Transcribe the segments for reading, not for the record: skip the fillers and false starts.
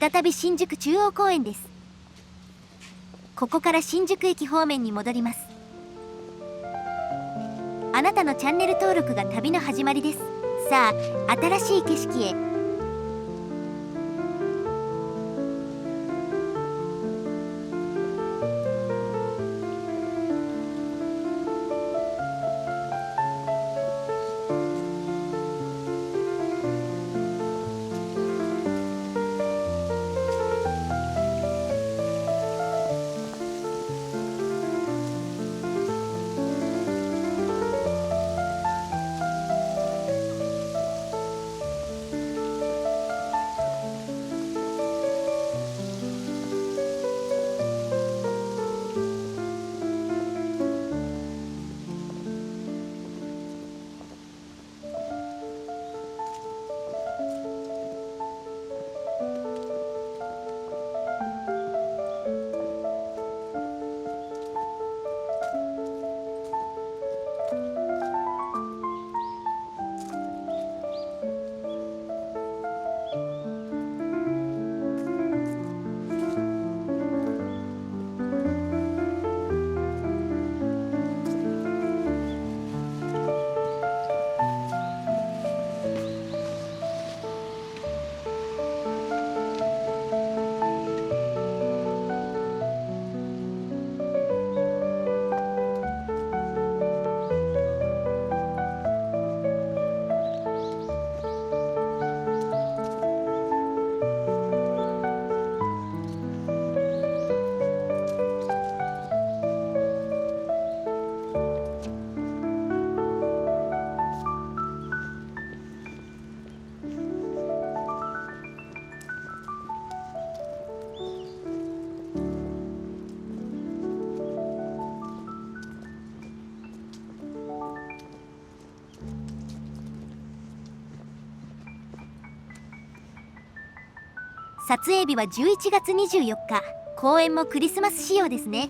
再び新宿中央公園です。ここから新宿駅方面に戻ります。あなたのチャンネル登録が旅の始まりです。さあ、新しい景色へ。撮影日は11月24日。公園もクリスマス仕様ですね。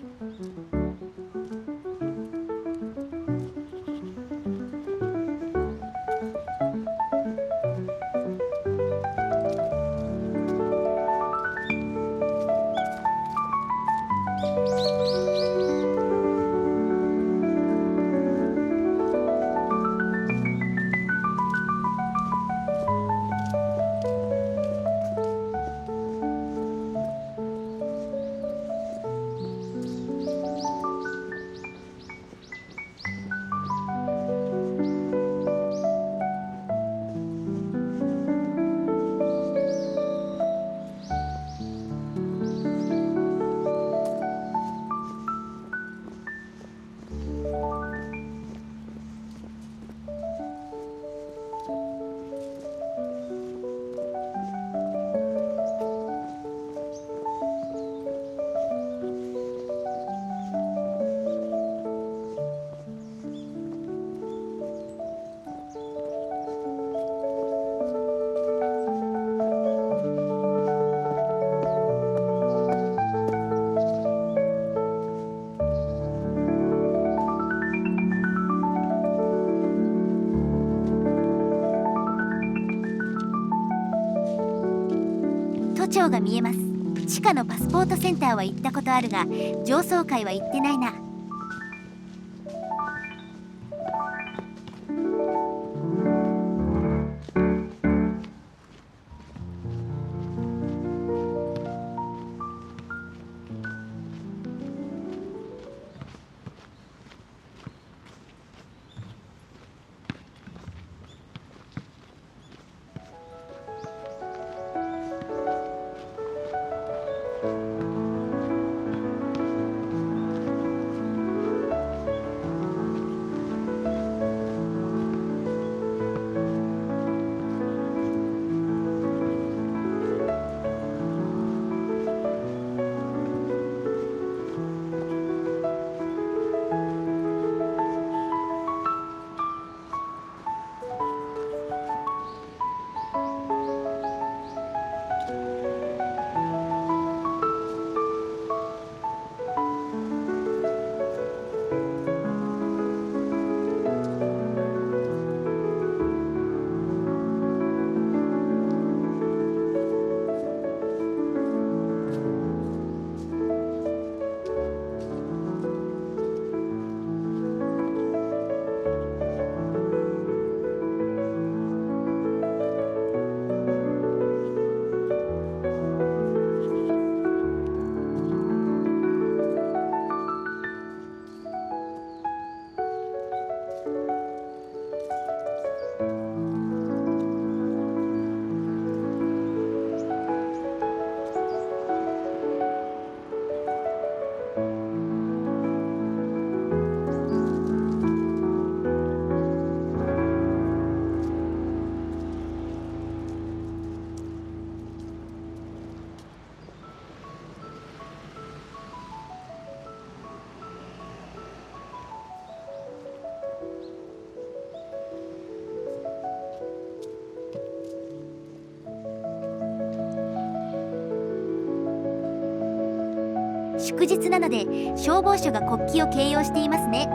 都庁が見えます。地下のパスポートセンターは行ったことあるが、上層階は行ってないな。祝日なので消防署が国旗を掲揚していますね。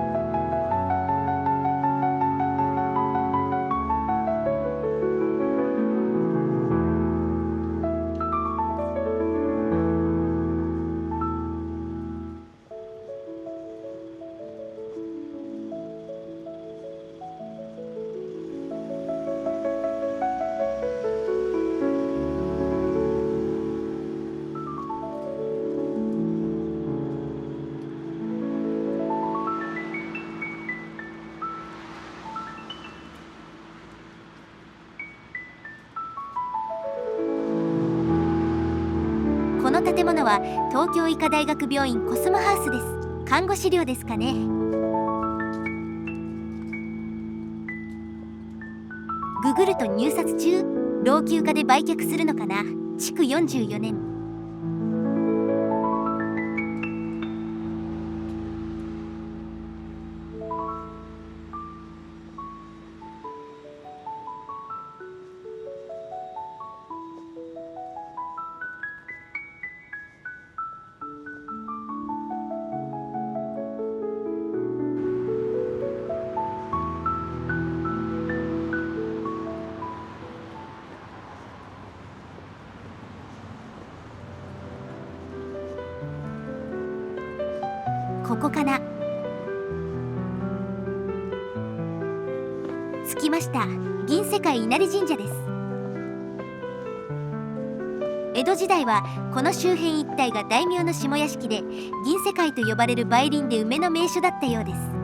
この建物は東京医科大学病院コスモハウスです。看護師寮ですかね。ググると入札中、老朽化で売却するのかな。築44年。ここかな。着きました。銀世界稲荷神社です。江戸時代はこの周辺一帯が大名の下屋敷で、銀世界と呼ばれる梅林で梅の名所だったようです。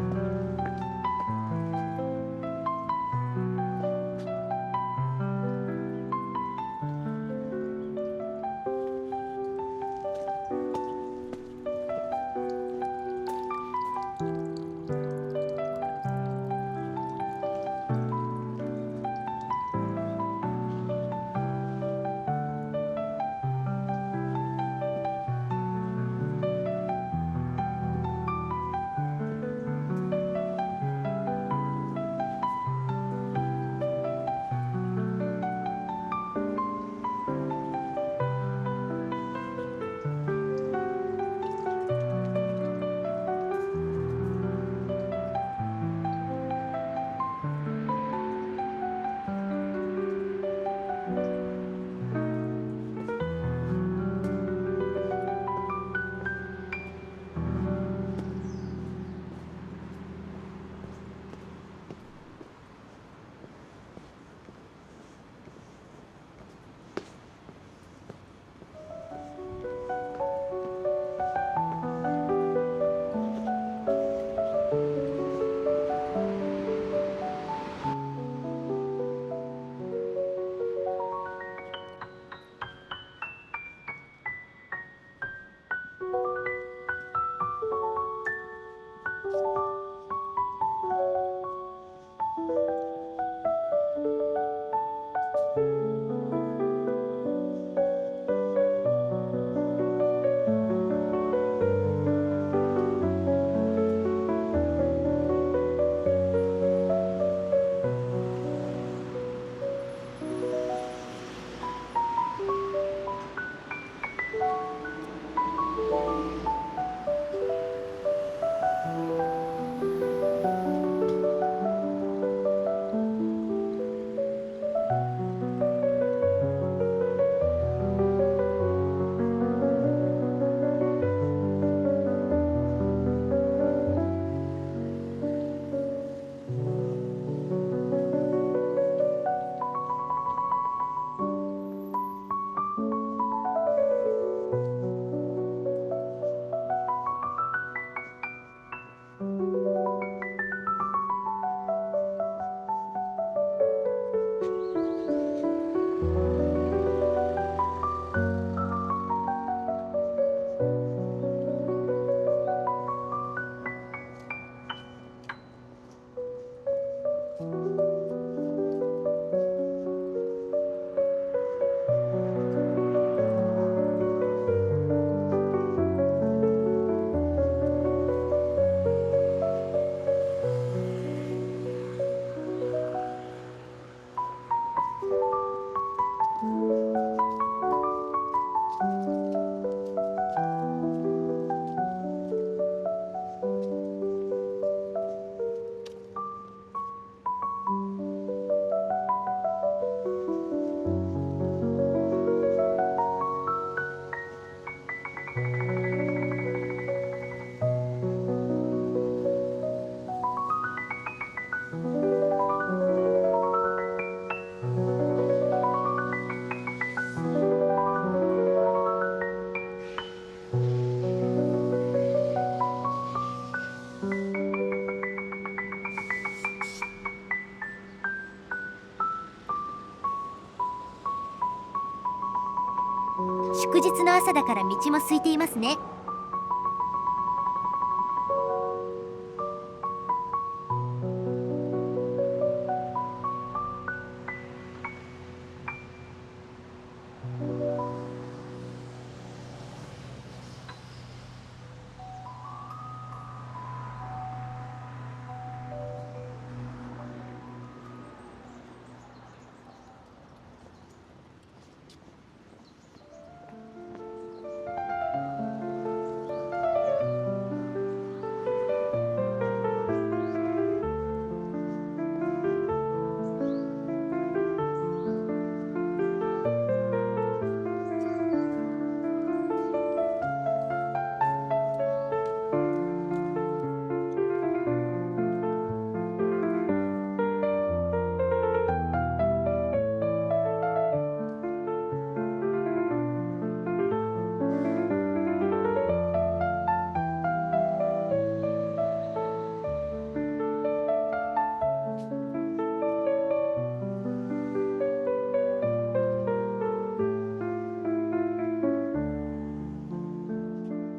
祝日の朝だから道も空いていますね。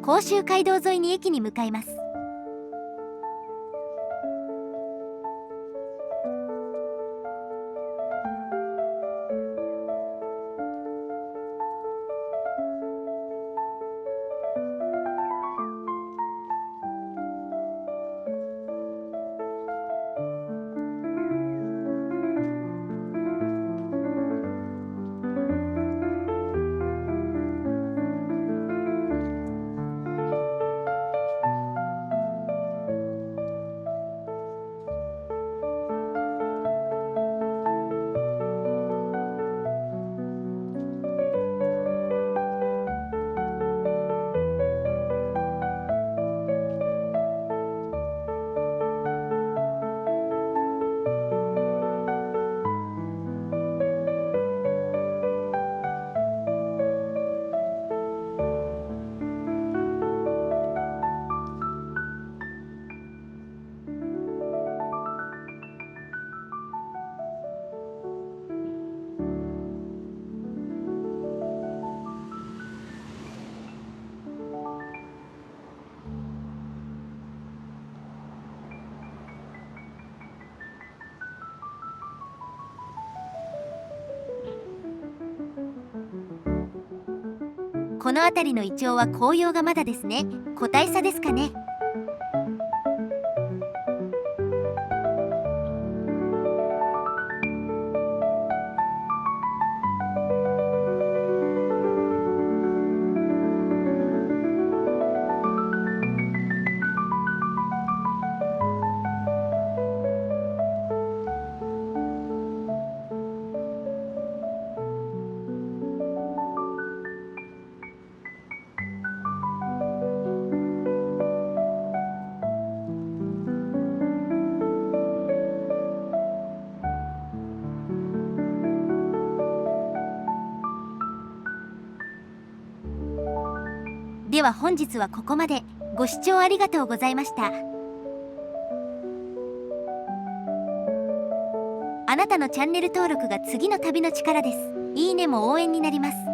甲州街道沿いに駅に向かいます。この辺りのイチョウは紅葉がまだですね。個体差ですかね。では本日はここまで。ご視聴ありがとうございました。あなたのチャンネル登録が次の旅の力です。いいねも応援になります。